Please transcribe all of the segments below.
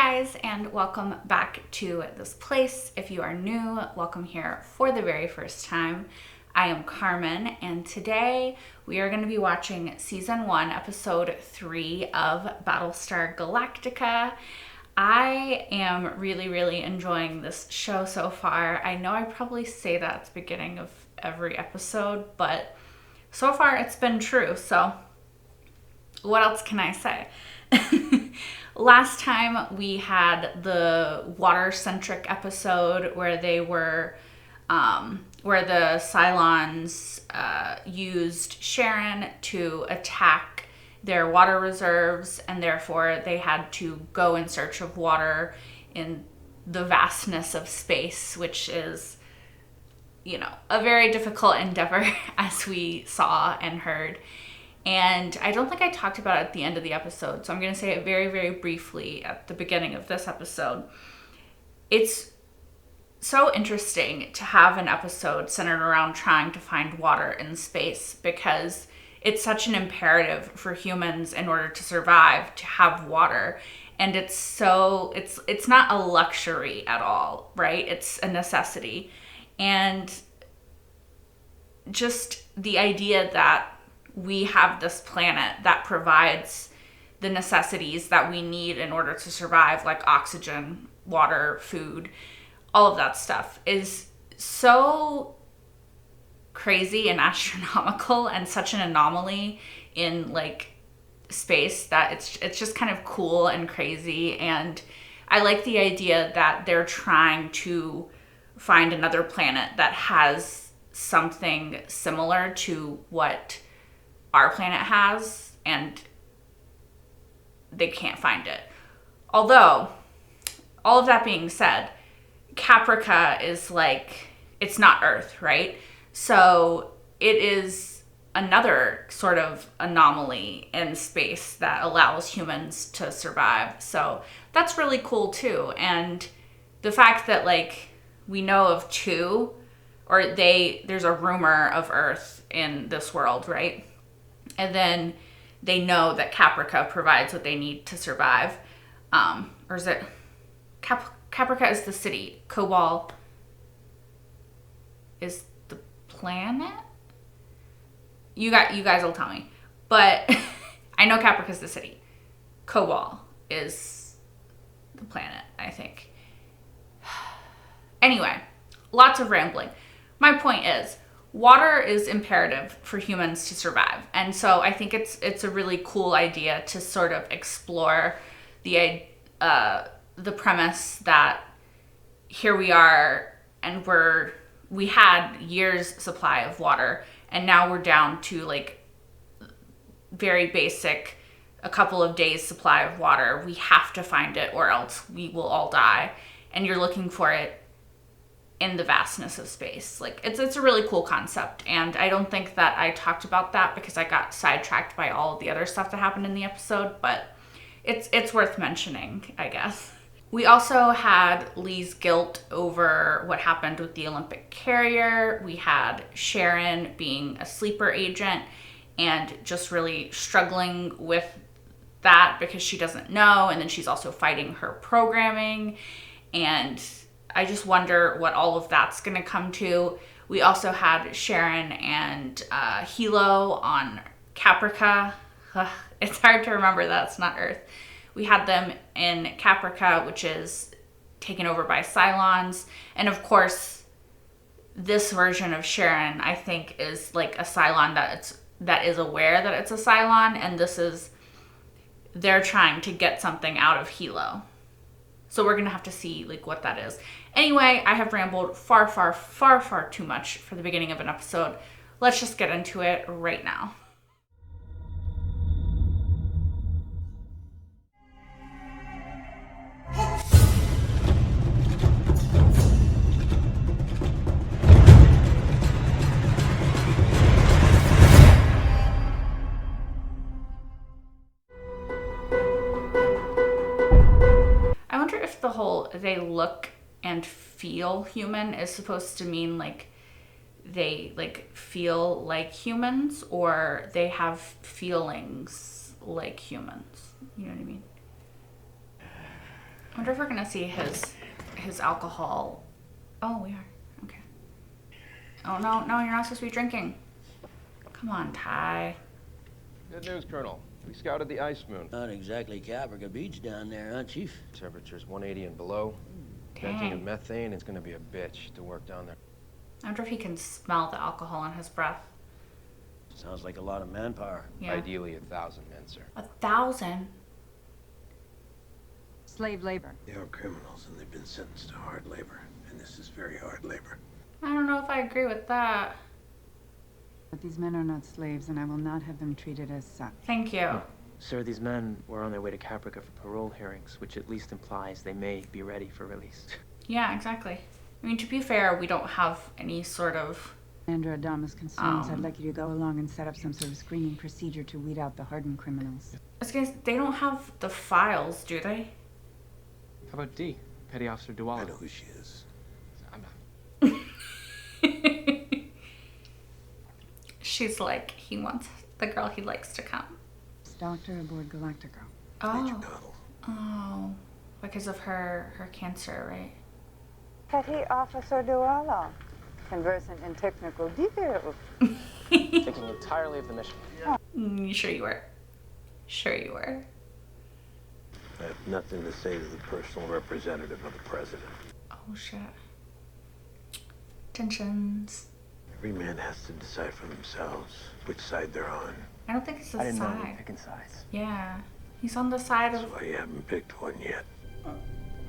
guys, and welcome back to this place. If you are new, welcome here for the very first time. I am Carmen, and today we are going to be watching Season 1, Episode 3 of Battlestar Galactica. I am really enjoying this show so far. I know I probably say that at the beginning of every episode, but so far it's been true, so what else can I say? Last time we had the water-centric episode where they were, where the Cylons used Sharon to attack their water reserves, and therefore they had to go in search of water in the vastness of space, which is, you know, a very difficult endeavor, as we saw and heard. And I don't think I talked about it at the end of the episode, so I'm going to say it very briefly at the beginning of this episode. It's so interesting to have an episode centered around trying to find water in space, because it's such an imperative for humans in order to survive to have water. And it's not a luxury at all, right? It's a necessity. And just the idea that we have this planet that provides the necessities that we need in order to survive, like oxygen, water, food, all of that stuff, is so crazy and astronomical and such an anomaly in like space that it's just kind of cool and crazy. And I like the idea that they're trying to find another planet that has something similar to what our planet has, and they can't find it. Although, all of that being said, Caprica is like, it's not Earth, right? So it is another sort of anomaly in space that allows humans to survive. So that's really cool too. And the fact that like we know of two, or there's a rumor of Earth in this world, right? And then they know that Caprica provides what they need to survive. Or is it Caprica is the city. Cobalt is the planet? You guys will tell me. But I know Caprica is the city. Cobalt is the planet, I think. Anyway, lots of rambling. My point is, water is imperative for humans to survive. And so I think it's a really cool idea to sort of explore the premise that here we are, and we had years supply of water, and now we're down to like very basic, a couple of days supply of water. We have to find it or else we will all die. And you're looking for it in the vastness of space. Like it's a really cool concept, and I don't think that I talked about that because I got sidetracked by all of the other stuff that happened in the episode, but it's worth mentioning, I guess. We also had Lee's guilt over what happened with the Olympic carrier. We had Sharon being a sleeper agent and just really struggling with that because she doesn't know, and then she's also fighting her programming, and I just wonder what all of that's going to come to. We also had Sharon and Hilo on Caprica. It's hard to remember that's not Earth. We had them in Caprica, which is taken over by Cylons. And of course, this version of Sharon, I think, is like a Cylon that is aware that it's a Cylon. And they're trying to get something out of Hilo. So we're going to have to see like what that is. Anyway, I have rambled far too much for the beginning of an episode. Let's just get into it right now. I wonder if the whole they look and feel human is supposed to mean like they like feel like humans, or they have feelings like humans. You know what I mean? I wonder if we're gonna see his alcohol. Oh, we are. Okay. Oh no, no, you're not supposed to be drinking. Come on, Ty. Good news, Colonel. We scouted the ice moon. Not exactly Caprica Beach down there, huh, Chief? Temperature's 180 and below. Venting and methane, it's gonna be a bitch to work down there. I wonder if he can smell the alcohol in his breath. Sounds like a lot of manpower. Yeah. Ideally 1,000 men, sir. 1,000? Slave labor. They are criminals and they've been sentenced to hard labor. And this is very hard labor. I don't know if I agree with that. But these men are not slaves, and I will not have them treated as such. Thank you. Sir, these men were on their way to Caprica for parole hearings, which at least implies they may be ready for release. Yeah, exactly. I mean, to be fair, we don't have any sort of... Under Adama's concerns, I'd like you to go along and set up some sort of screening procedure to weed out the hardened criminals. They don't have the files, do they? How about D? Petty Officer Duwala. I know who she is. I'm not. She's like, he wants the girl he likes to come. Doctor aboard Galactica. Major Oh. Connell. Oh. Because of her cancer, right? Petty Officer Duala, conversant in technical details. Thinking entirely of the mission. Sure you were. Sure you were. I have nothing to say to the personal representative of the president. Oh, shit. Tensions. Every man has to decide for themselves which side they're on. I don't think it's the I didn't know we were side. picking sides. Yeah. He's on the side That's of... why you haven't picked one yet.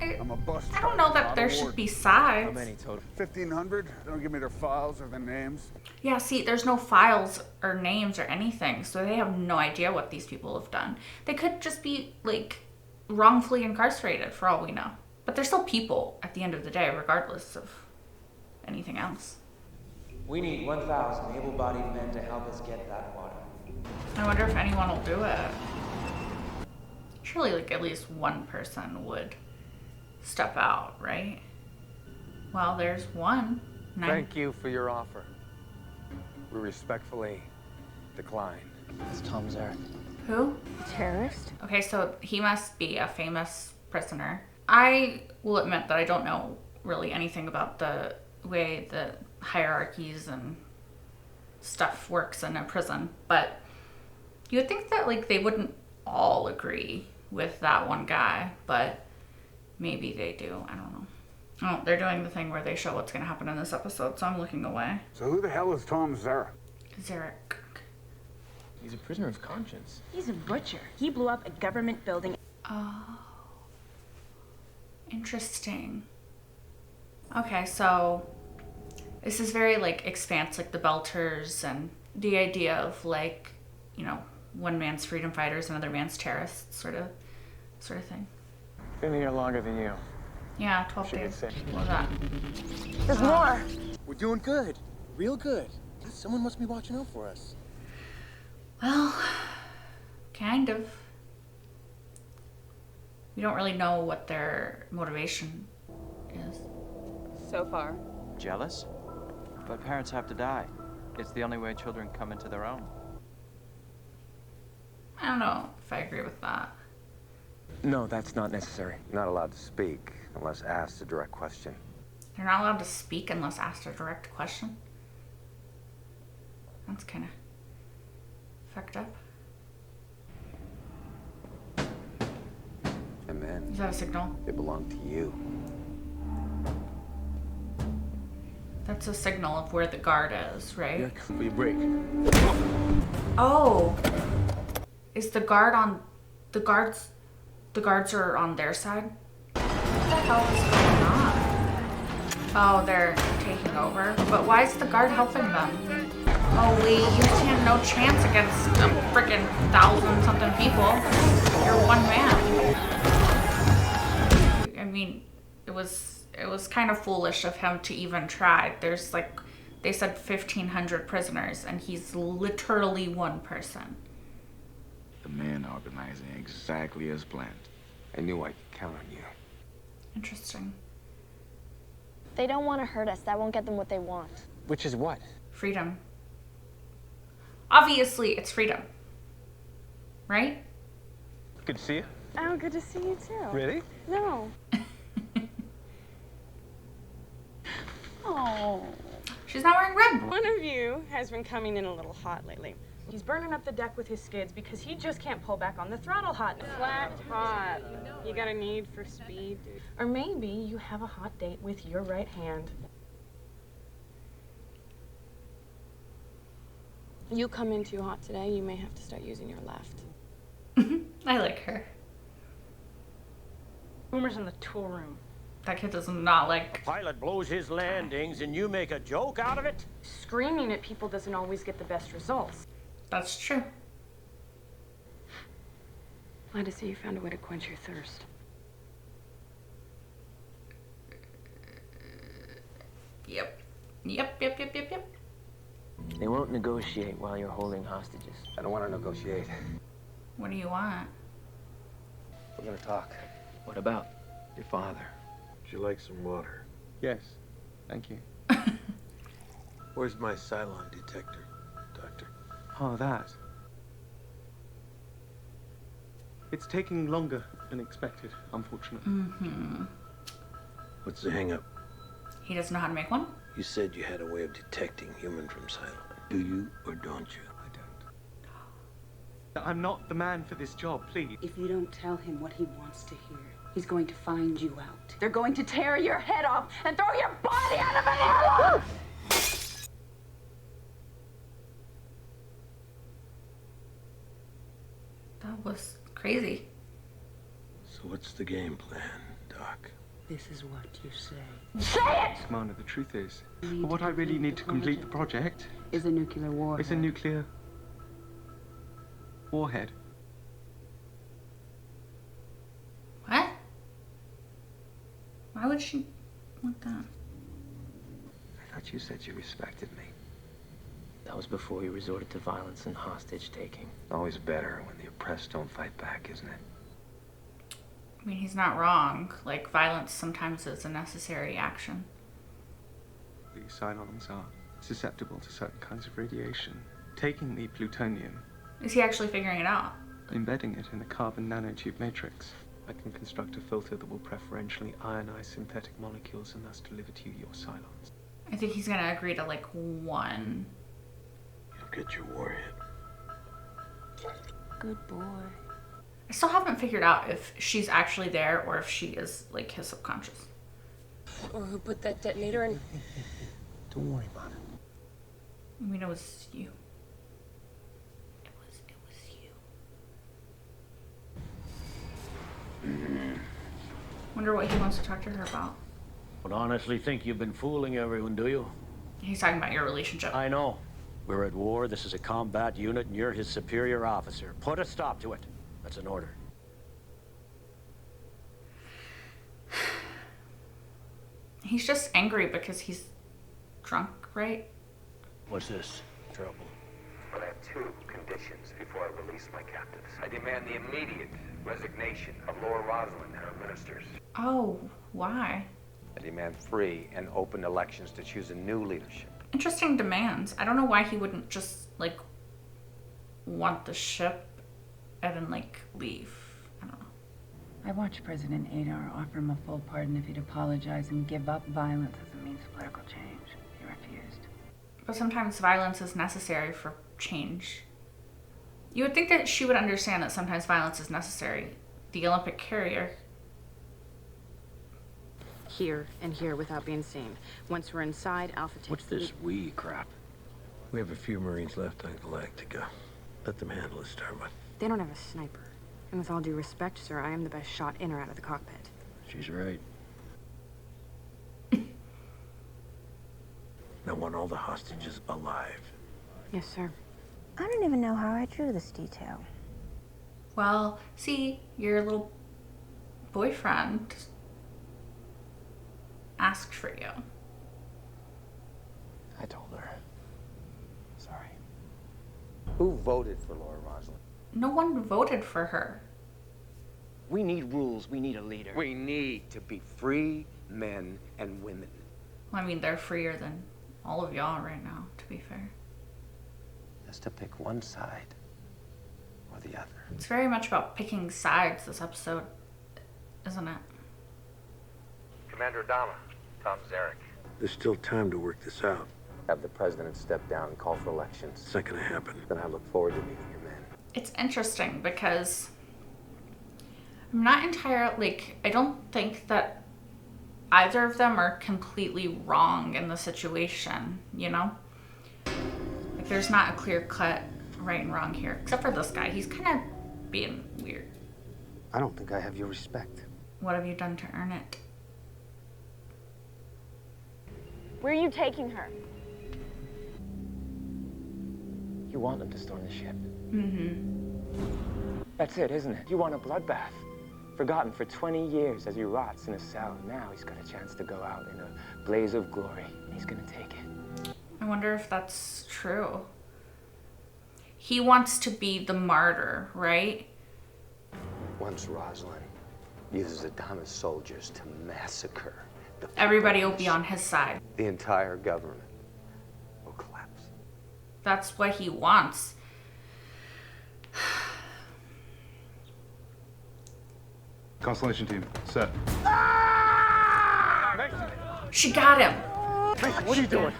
I'm a bus I don't driver, know that not there a should warden. be sides. How many total? 1,500. Don't give me their files or their names. Yeah, see, there's no files or names or anything, so they have no idea what these people have done. They could just be, like, wrongfully incarcerated for all we know. But they're still people at the end of the day, regardless of anything else. We need 1,000 able-bodied men to help us get that water. I wonder if anyone will do it. Surely, like, at least one person would step out, right? Well, there's one. Thank you for your offer. We respectfully decline. It's Tom Zarek. Who? Terrorist? Okay, so he must be a famous prisoner. I will admit that I don't know really anything about the way the hierarchies and stuff works in a prison, but you would think that, like, they wouldn't all agree with that one guy, but maybe they do. I don't know. Oh, they're doing the thing where they show what's going to happen in this episode, so I'm looking away. So who the hell is Tom Zarek? Zarek. He's a prisoner of conscience. He's a butcher. He blew up a government building. Oh. Interesting. Okay, so this is very, like, expanse, like the Belters, and the idea of, like, you know, one man's freedom fighters, another man's terrorists, sort of thing. Been here longer than you. Yeah, 12 Should get days. sick. What was that? There's more. We're doing good. Real good. Someone must be watching out for us. Well, kind of. We don't really know what their motivation is. So far. Jealous? But parents have to die. It's the only way children come into their own. I don't know if I agree with that. No, that's not necessary. Not allowed to speak unless asked a direct question. They're not allowed to speak unless asked a direct question. That's kind of fucked up. And then Is that a signal? they belong to you. That's a signal of where the guard is, right? We break. Oh. Is the guard on... The guards are on their side? What the hell is going on? Oh, they're taking over. But why is the guard helping them? Oh, wait, you stand no chance against a freaking 1,000-something people. You're one man. I mean, it was kind of foolish of him to even try. There's, like, they said 1,500 prisoners, and he's literally one person. The man organizing exactly as planned. I knew I could count on you. Interesting. They don't want to hurt us. That won't get them what they want. Which is what? Freedom. Obviously, it's freedom. Right? Good to see you. Oh, good to see you too. Really? No. Oh. She's not wearing red. One of you has been coming in a little hot lately. He's burning up the deck with his skids because he just can't pull back on the throttle hotness. Flat hot. You got a need for speed. Or maybe you have a hot date with your right hand. You come in too hot today, you may have to start using your left. I like her. Boomer's in the tool room. That kid does not like... Pilot blows his landings and you make a joke out of it? Screaming at people doesn't always get the best results. That's true. Glad to see you found a way to quench your thirst. Yep. They won't negotiate while you're holding hostages. I don't want to negotiate. What do you want? We're gonna talk. What about? Your father. Would you like some water? Yes, thank you. Where's my Cylon detector, Doctor? Oh, that. It's taking longer than expected, unfortunately. Mm-hmm. What's the hang-up? He doesn't know how to make one? You said you had a way of detecting human from Cylon. Do you or don't you? I don't. I'm not the man for this job, please. If you don't tell him what he wants to hear, he's going to find you out. They're going to tear your head off and throw your body out of an airlock! That was crazy. So what's the game plan, Doc? This is what you say. Say it! Commander, the truth is, what I really need to complete the project is a nuclear warhead. It's a nuclear warhead. What? Why would she want that? I thought you said you respected me. That was before you resorted to violence and hostage-taking. Always better when the oppressed don't fight back, isn't it? I mean, he's not wrong. Like, violence sometimes is a necessary action. These Cylons are susceptible to certain kinds of radiation. Taking the plutonium... Is he actually figuring it out? Embedding it in a carbon nanotube matrix. I can construct a filter that will preferentially ionize synthetic molecules and thus deliver to you your Cylons. I think he's gonna agree to, like, one. You'll get your warhead. Good boy. I still haven't figured out if she's actually there or if she is, like, his subconscious. Or who put that detonator in? Don't worry about it. I mean, it was you. It was you. Wonder what he wants to talk to her about. Don't honestly think you've been fooling everyone, do you? He's talking about your relationship. I know. We're at war, this is a combat unit, and you're his superior officer. Put a stop to it. That's an order. He's just angry because he's drunk, right? What's this? Trouble. But I have two conditions before I release my captives. I demand the immediate resignation of Laura Rosalind and her ministers. Oh, why? I demand free and open elections to choose a new leadership. Interesting demands. I don't know why he wouldn't just, like, want the ship and then, like, leave. I don't know. I watched President Adar offer him a full pardon if he'd apologize and give up violence as a means of political change. He refused. But sometimes violence is necessary for change. You would think that she would understand that sometimes violence is necessary. The Olympic carrier. Here and here without being seen. Once we're inside, Alpha takes What's this we crap? We have a few Marines left on Galactica. Let them handle it, Starbuck. They don't have a sniper. And with all due respect, sir, I am the best shot in or out of the cockpit. She's right. I want all the hostages alive. Yes, sir. I don't even know how I drew this detail. Well, see, your little boyfriend asked for you. I told her. Sorry. Who voted for Laura Rosalind? No one voted for her. We need rules. We need a leader. We need to be free men and women. Well, I mean, they're freer than all of y'all right now, to be fair. Just to pick one side or the other. It's very much about picking sides this episode, isn't it? Commander Adama, Tom Zarek. There's still time to work this out. Have the president step down and call for elections. It's not gonna happen. Then I look forward to meeting your men. It's interesting because I'm not entirely, like, I don't think that either of them are completely wrong in the situation, you know? Like, there's not a clear-cut right and wrong here, except for this guy. He's kind of being weird. I don't think I have your respect. What have you done to earn it? Where are you taking her? You want them to storm the ship. Mm-hmm. That's it, isn't it? You want a bloodbath. Forgotten for 20 years as he rots in a cell. Now he's got a chance to go out in a blaze of glory. He's gonna take it. I wonder if that's true. He wants to be the martyr, right? Once Rosalind uses Adama's soldiers to massacre the Everybody will be on his side. the entire government will collapse. That's what he wants. Constellation team, set. She got him. Mason, what are you doing?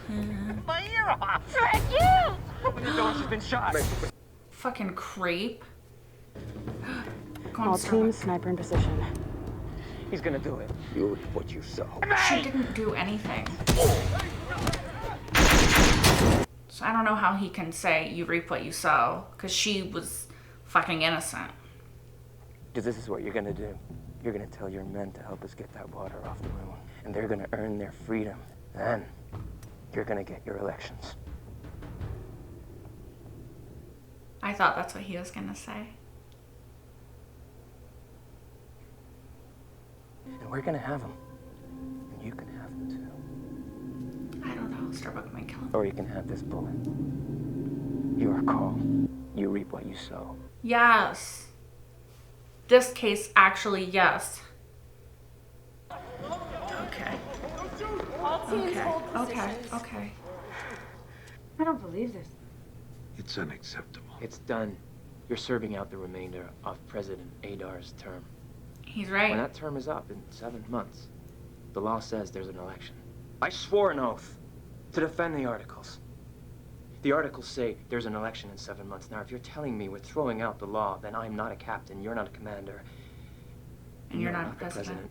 My ear off! Frick you! Open the door, she's been shot. Fucking creep. Go on, All Starbuck. teams, sniper in position. He's gonna do it. You reap what you sow. She didn't do anything. So I don't know how he can say you reap what you sow, because she was fucking innocent. Because this is what you're gonna do. You're gonna tell your men to help us get that water off the moon. And they're gonna earn their freedom. Then you're gonna get your elections. I thought that's what he was gonna say. And we're gonna have them. And you can have them too. I don't know. Starbuck might kill him. Or you can have this bullet. Your call. You reap what you sow. Yes. This case, actually, yes. Okay. All teams Okay. hold Okay. positions. Okay. I don't believe this. It's unacceptable. It's done. You're serving out the remainder of President Adar's term. He's right. When that term is up in 7 months, the law says there's an election. I swore an oath to defend the articles. The articles say there's an election in 7 months. Now, if you're telling me we're throwing out the law, then I'm not a captain, you're not a commander, And you're not a the president.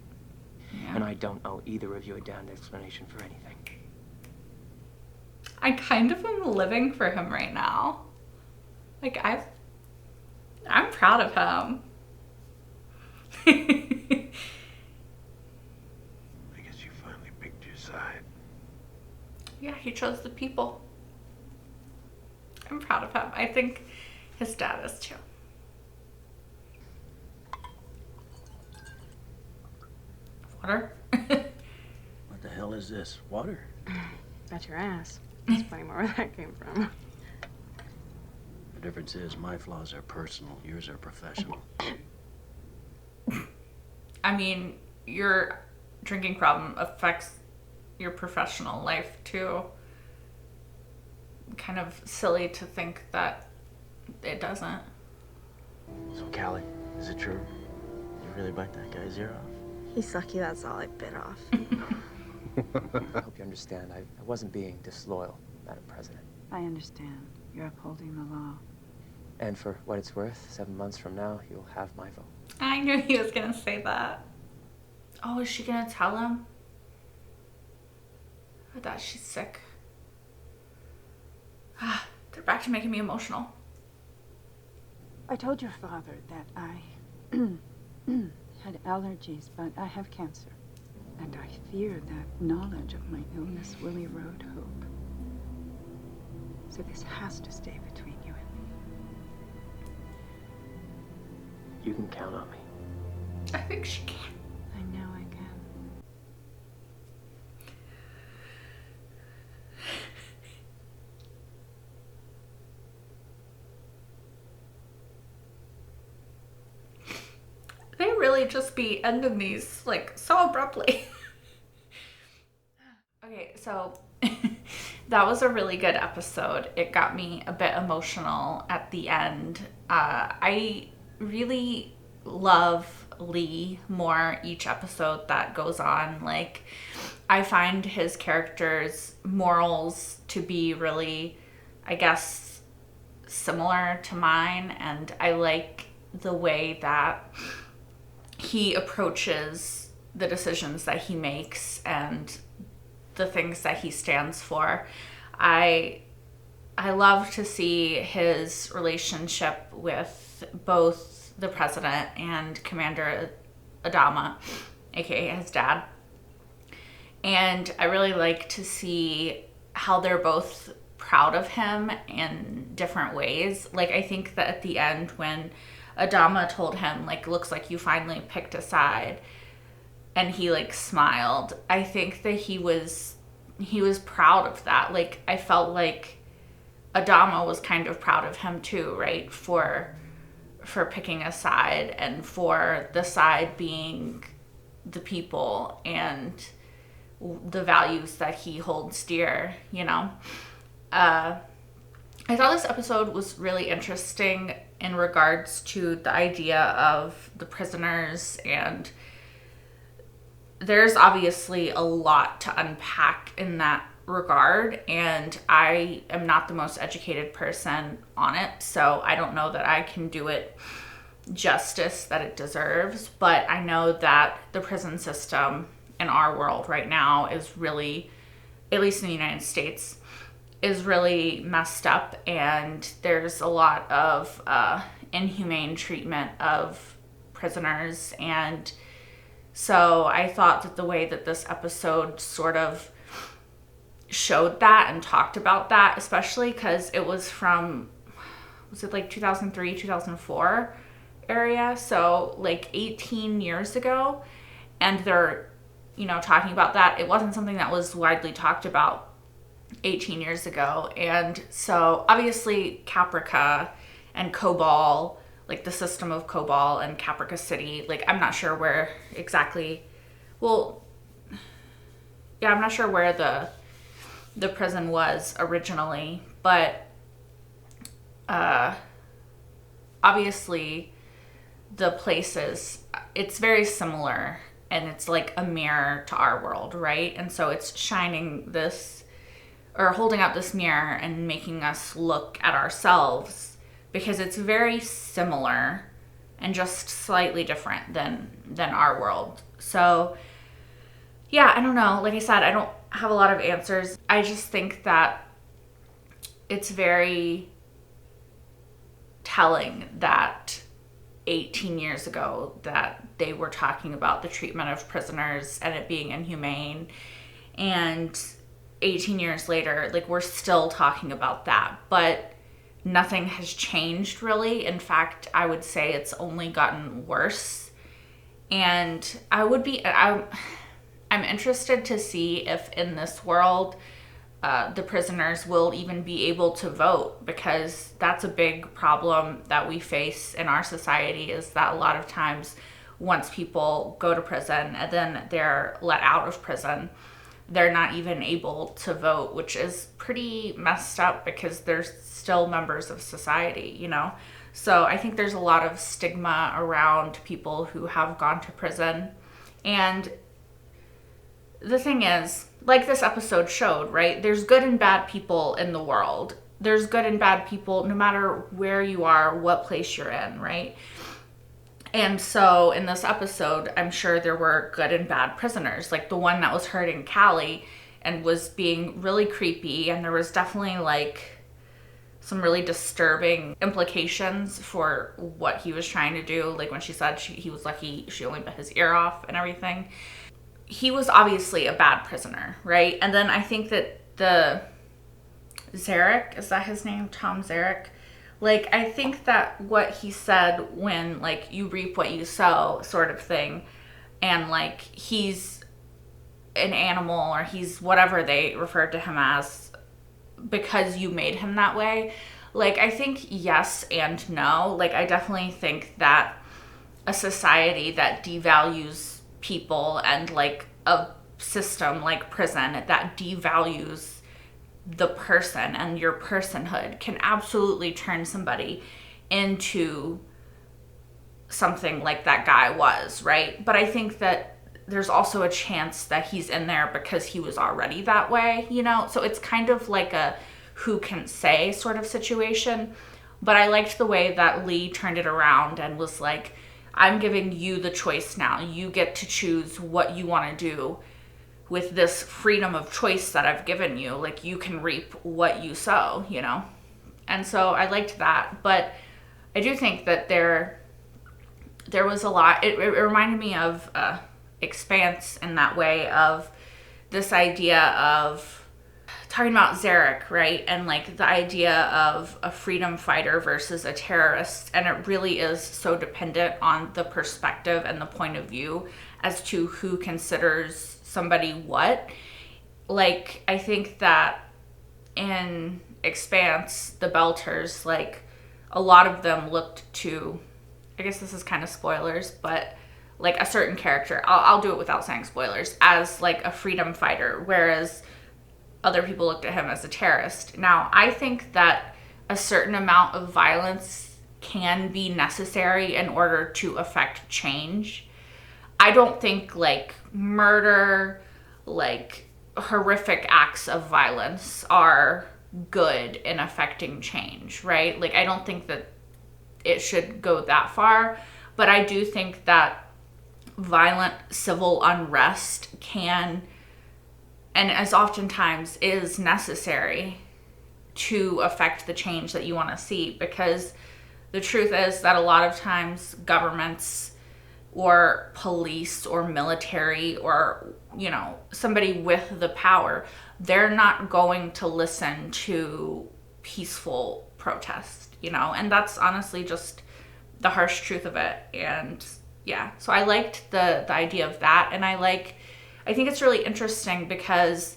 Yeah. And I don't owe either of you a damned explanation for anything. I kind of am living for him right now. Like, I'm proud of him. I guess you finally picked your side. Yeah, he chose the people. I'm proud of him. I think his dad is too. Water? What the hell is this? Water? Bet your ass. That's funny more where that came from. The difference is my flaws are personal, yours are professional. I mean, your drinking problem affects your professional life too. Kind of silly to think that it doesn't. So, Callie, is it true? You really bite that guy's ear off? He's lucky that's all I bit off. I hope you understand, I wasn't being disloyal, Madam President. I understand. You're upholding the law. And for what it's worth, 7 months from now, you'll have my vote. I knew he was gonna say that. Oh, is she gonna tell him? That she's sick. Ah, they're back to making me emotional. I told your father that I had allergies, but I have cancer. And I fear that knowledge of my illness will erode hope. So this has to stay between you and me. You can count on me. I think she can. I know I can. They really just be ending these like so abruptly. Okay, so that was a really good episode. It got me a bit emotional at the end. I really love Lee more each episode that goes on. Like, I find his character's morals to be really, I guess, similar to mine, and I like the way that he approaches the decisions that he makes and the things that he stands for. I love to see his relationship with both the president and Commander Adama, aka his dad. And I really like to see how they're both proud of him in different ways. Like, I think that at the end when Adama told him, like, looks like you finally picked a side, and he, like, smiled, I think that he was proud of that. Like, I felt like Adama was kind of proud of him too, right? For picking a side, and for the side being the people and the values that he holds dear, you know? I thought this episode was really interesting in regards to the idea of the prisoners, and there's obviously a lot to unpack in that regard, and I am not the most educated person on it, so I don't know that I can do it justice that it deserves, but I know that the prison system in our world right now is really, at least in the United States, is really messed up, and there's a lot of inhumane treatment of prisoners. And so I thought that the way that this episode sort of showed that and talked about that, especially because it was from, was it like 2003, 2004 area? So like 18 years ago. And they're, you know, talking about that. It wasn't something that was widely talked about 18 years ago. And so obviously Caprica and Cobol, like the system of Cobol and Caprica City, like I'm not sure where exactly, well, yeah, I'm not sure where the prison was originally, but obviously the places, it's very similar, and it's like a mirror to our world, right? And so it's shining this, or holding up this mirror and making us look at ourselves, because it's very similar and just slightly different than our world. So yeah, I don't know. Like I said, I don't have a lot of answers. I just think that it's very telling that 18 years ago that they were talking about the treatment of prisoners and it being inhumane, and 18 years later, like, we're still talking about that, but nothing has changed really. In fact, I would say it's only gotten worse. And I'm interested to see if in this world the prisoners will even be able to vote, because that's a big problem that we face in our society, is that a lot of times once people go to prison and then they're let out of prison, they're not even able to vote, which is pretty messed up because they're still members of society, you know? So I think there's a lot of stigma around people who have gone to prison. And the thing is, like this episode showed, right? There's good and bad people in the world. There's good and bad people no matter where you are, what place you're in, right? And so in this episode, I'm sure there were good and bad prisoners, like the one that was hurting Callie and was being really creepy. And there was definitely like some really disturbing implications for what he was trying to do. Like when she said he was lucky she only bit his ear off and everything. He was obviously a bad prisoner, right? And then I think that the Zarek, is that his name? Tom Zarek? Like, I think that what he said when, like, you reap what you sow sort of thing, and, like, he's an animal, or he's whatever they referred to him as, because you made him that way. Like, I think yes and no. Like, I definitely think that a society that devalues people, and, like, a system like prison that devalues the person and your personhood, can absolutely turn somebody into something like that guy was, right? But I think that there's also a chance that he's in there because he was already that way, you know? So it's kind of like a who can say sort of situation. But I liked the way that Lee turned it around and was like, I'm giving you the choice now. You get to choose what you want to do with this freedom of choice that I've given you. Like, you can reap what you sow, you know? And so I liked that. But I do think that there was a lot. It reminded me of Expanse in that way, of this idea of talking about Zarek, right? And like the idea of a freedom fighter versus a terrorist. And it really is so dependent on the perspective and the point of view as to who considers somebody what. Like, I think that in Expanse, the Belters, like, a lot of them looked to, I guess this is kind of spoilers, but like a certain character, I'll do it without saying spoilers, as like a freedom fighter, whereas other people looked at him as a terrorist. Now, I think that a certain amount of violence can be necessary in order to affect change. I don't think like murder, like horrific acts of violence are good in affecting change, right? Like, I don't think that it should go that far, but I do think that violent civil unrest can, and as oftentimes is necessary to affect the change that you want to see, because the truth is that a lot of times governments or police or military or, you know, somebody with the power, they're not going to listen to peaceful protest, you know, and that's honestly just the harsh truth of it. And yeah, so I liked the idea of that. And I think it's really interesting because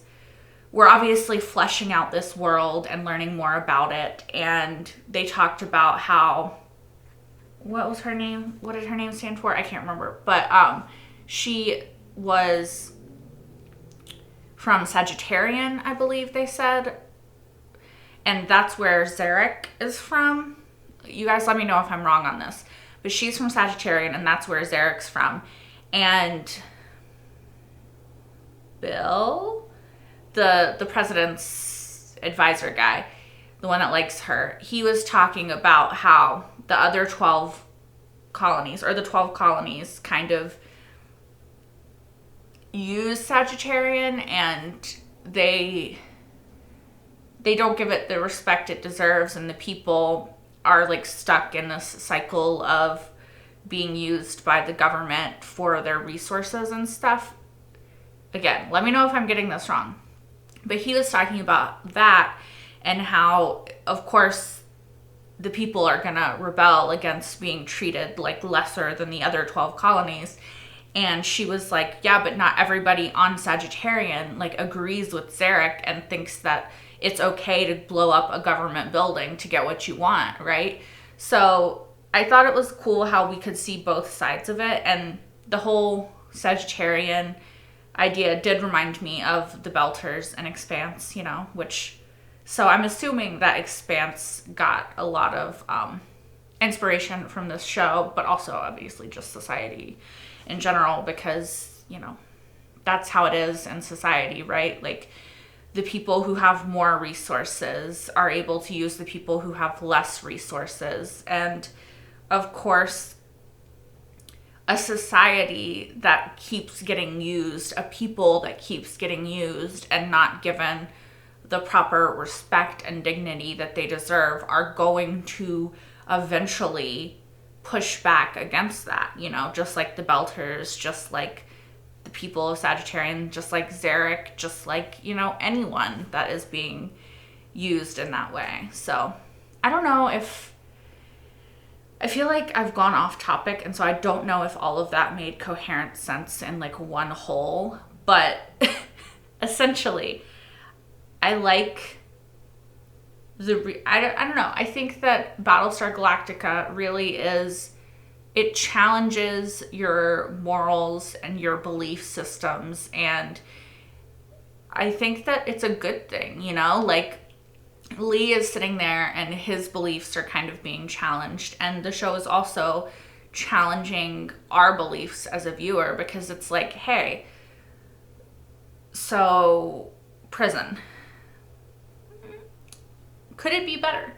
we're obviously fleshing out this world and learning more about it. And they talked about how, what was her name? What did her name stand for? I can't remember. But she was from Sagittarian, I believe they said. And that's where Zarek is from. You guys let me know if I'm wrong on this. But she's from Sagittarian, and that's where Zarek's from. And Bill, the president's advisor guy, the one that likes her, he was talking about how the other 12 colonies, or the 12 colonies, kind of use Sagittarian, and they don't give it the respect it deserves, and the people are like stuck in this cycle of being used by the government for their resources and stuff. Again, let me know if I'm getting this wrong. But he was talking about that and how, of course, the people are gonna rebel against being treated like lesser than the other 12 colonies. And she was like, yeah, but not everybody on Sagittarian like agrees with Zarek and thinks that it's okay to blow up a government building to get what you want, right? So I thought it was cool how we could see both sides of it, and the whole Sagittarian idea did remind me of the Belters and Expanse, you know, which, so I'm assuming that Expanse got a lot of inspiration from this show, but also obviously just society in general, because, you know, that's how it is in society, right? Like, the people who have more resources are able to use the people who have less resources. And of course, a society that keeps getting used, a people that keeps getting used and not given the proper respect and dignity that they deserve, are going to eventually push back against that, you know, just like the Belters, just like the people of Sagittarian, just like Zarek, just like, you know, anyone that is being used in that way. So I don't know if, I feel like I've gone off topic, and so I don't know if all of that made coherent sense in like one whole, but essentially I like I don't know. I think that Battlestar Galactica really is, it challenges your morals and your belief systems, and I think that it's a good thing, you know? Like, Lee is sitting there and his beliefs are kind of being challenged. And the show is also challenging our beliefs as a viewer, because it's like, hey, so prison, could it be better?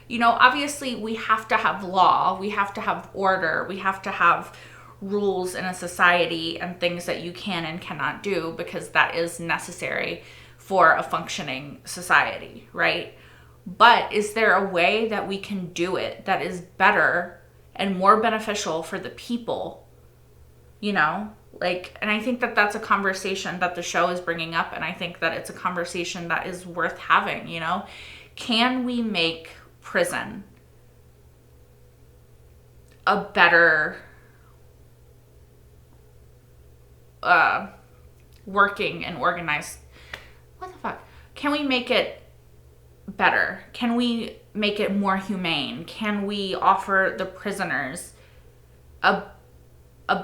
You know, obviously we have to have law, we have to have order, we have to have rules in a society and things that you can and cannot do, because that is necessary for a functioning society, right? But is there a way that we can do it that is better and more beneficial for the people? You know, like, and I think that that's a conversation that the show is bringing up, and I think that it's a conversation that is worth having, you know? Can we make prison a better working and organized, what the fuck? Can we make it better? Can we make it more humane? Can we offer the prisoners a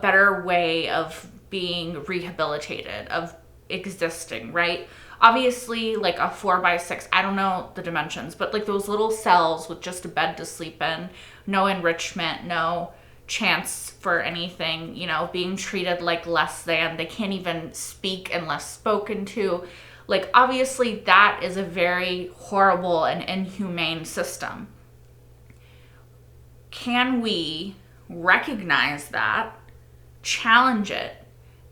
better way of being rehabilitated, of existing, right? Obviously, like a 4x6, I don't know the dimensions, but like those little cells with just a bed to sleep in, no enrichment, no chance for anything, you know, being treated like less than, they can't even speak unless spoken to. Like, obviously that is a very horrible and inhumane system. Can we recognize that, challenge it,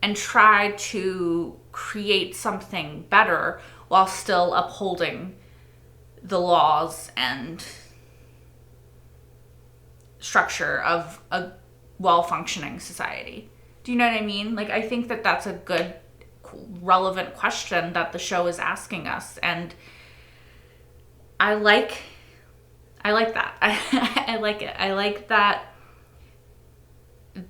and try to create something better while still upholding the laws and structure of a well-functioning society? Do you know what I mean? Like, I think that that's a good, relevant question that the show is asking us, and I like that. I like it. I like that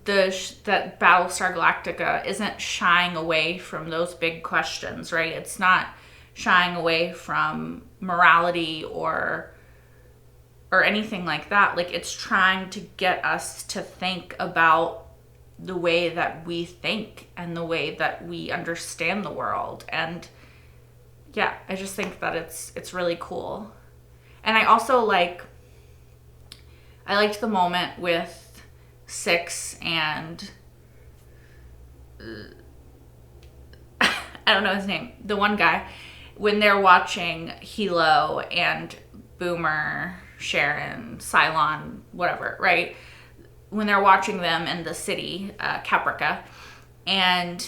that Battlestar Galactica isn't shying away from those big questions, right? It's not shying away from morality or anything like that. Like, it's trying to get us to think about the way that we think and the way that we understand the world. And yeah, I just think that it's really cool. And I also liked the moment with Six and I don't know his name, the one guy, when they're watching Hilo and Boomer, Sharon, Cylon, whatever, right? When they're watching them in the city, Caprica, and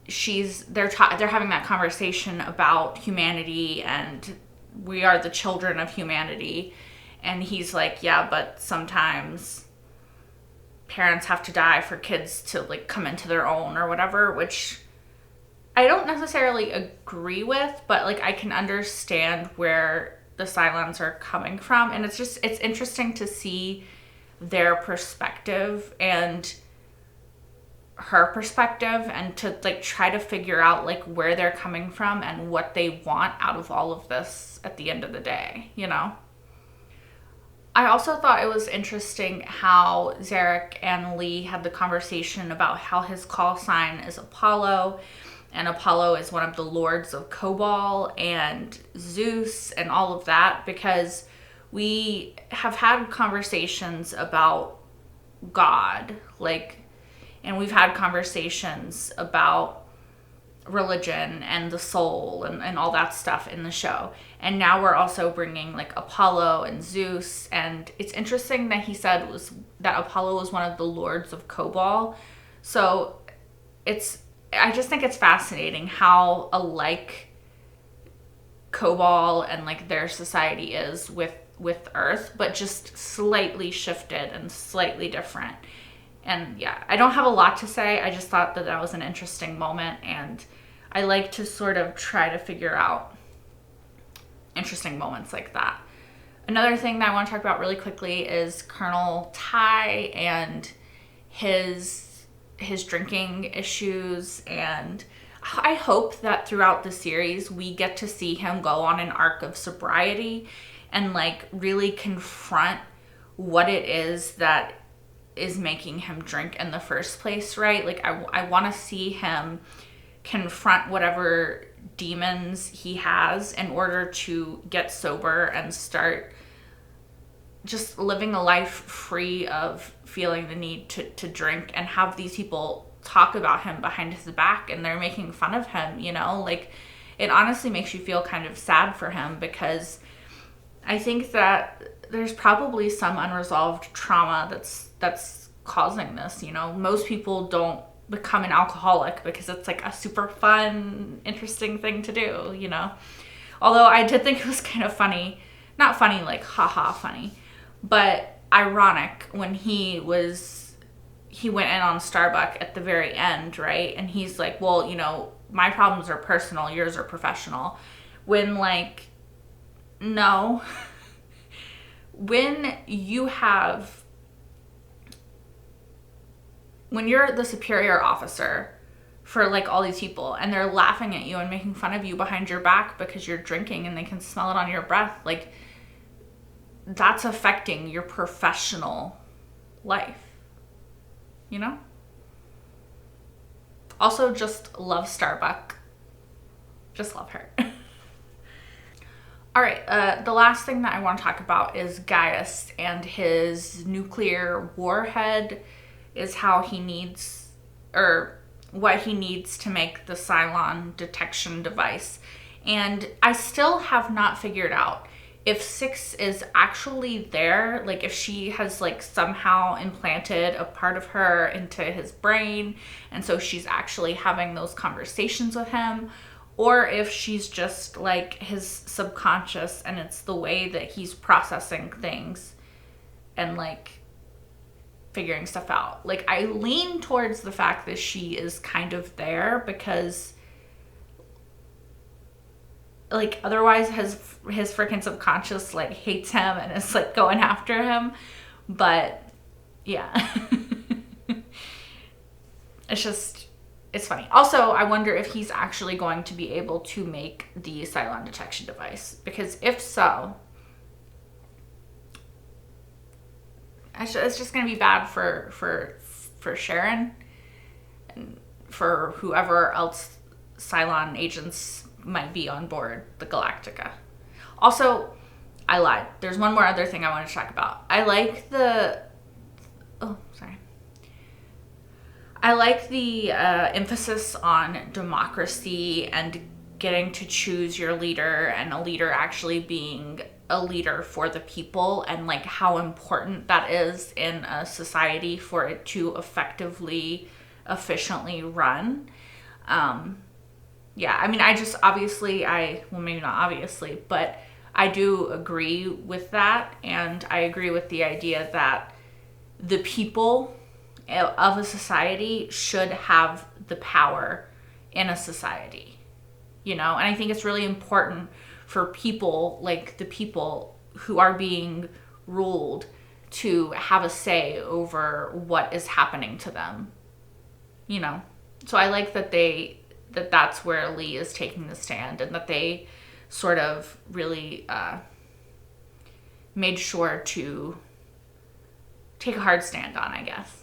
they're having that conversation about humanity and we are the children of humanity, and he's like, yeah, but sometimes parents have to die for kids to like come into their own or whatever, which I don't necessarily agree with, but like I can understand where the Cylons are coming from, and it's interesting to see their perspective and her perspective, and to like try to figure out like where they're coming from and what they want out of all of this at the end of the day, you know? I also thought it was interesting how Zarek and Lee had the conversation about how his call sign is Apollo, and Apollo is one of the lords of Kobol and Zeus and all of that, because we have had conversations about God, like, and we've had conversations about religion and the soul and all that stuff in the show. And now we're also bringing like Apollo and Zeus, and it's interesting that he said that Apollo was one of the lords of Kobol. So I just think it's fascinating how alike Kobol and like their society is with Earth, but just slightly shifted and slightly different. And yeah, I don't have a lot to say. I just thought that was an interesting moment, and I like to sort of try to figure out interesting moments like that. Another thing that I want to talk about really quickly is Colonel Ty and his drinking issues, and I hope that throughout the series we get to see him go on an arc of sobriety and like really confront what it is that is making him drink in the first place, right? Like I want to see him confront whatever demons he has in order to get sober and start just living a life free of feeling the need to drink, and have these people talk about him behind his back and they're making fun of him, you know? Like, it honestly makes you feel kind of sad for him, because I think that there's probably some unresolved trauma that's causing this, you know? Most people don't become an alcoholic because it's like a super fun, interesting thing to do, you know? Although I did think it was kind of funny, not funny like haha funny, but ironic when he went in on Starbuck at the very end, right? And he's like, well, you know, my problems are personal, yours are professional. When, like, no. When you're the superior officer for, like, all these people, and they're laughing at you and making fun of you behind your back because you're drinking and they can smell it on your breath, like, that's affecting your professional life. You know? Also, just love Starbuck. Just love her. All right, the last thing that I want to talk about is Gaius and his nuclear warhead, is how he needs, or what he needs to make the Cylon detection device. And I still have not figured out if Six is actually there, like if she has like somehow implanted a part of her into his brain, and so she's actually having those conversations with him, or if she's just like his subconscious and it's the way that he's processing things and like figuring stuff out. Like, I lean towards the fact that she is kind of there, because like otherwise his freaking subconscious like hates him and is like going after him. But yeah. It's funny. Also, I wonder if he's actually going to be able to make the Cylon detection device, because if so, it's just going to be bad for Sharon and for whoever else Cylon agents might be on board the Galactica. Also, I lied. There's one more other thing I want to talk about. I like the emphasis on democracy and getting to choose your leader, and a leader actually being a leader for the people, and like how important that is in a society for it to effectively, efficiently run. Yeah, I mean, well, maybe not obviously, but I do agree with that. And I agree with the idea that the people of a society should have the power in a society, you know? And I think it's really important for people, like the people who are being ruled, to have a say over what is happening to them, you know? So I like that that's where Lee is taking the stand, and that they sort of really made sure to take a hard stand on, I guess.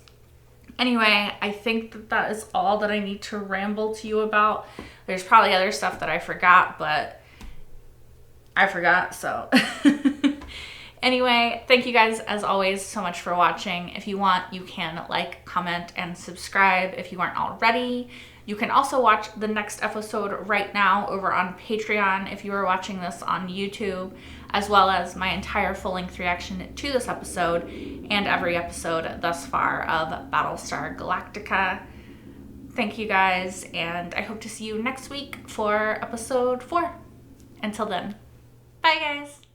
Anyway, I think that is all that I need to ramble to you about. There's probably other stuff that I forgot, but I forgot, so. Anyway, thank you guys, as always, so much for watching. If you want, you can like, comment, and subscribe if you aren't already. You can also watch the next episode right now over on Patreon if you are watching this on YouTube, as well as my entire full-length reaction to this episode and every episode thus far of Battlestar Galactica. Thank you guys, and I hope to see you next week for episode 4. Until then, bye guys!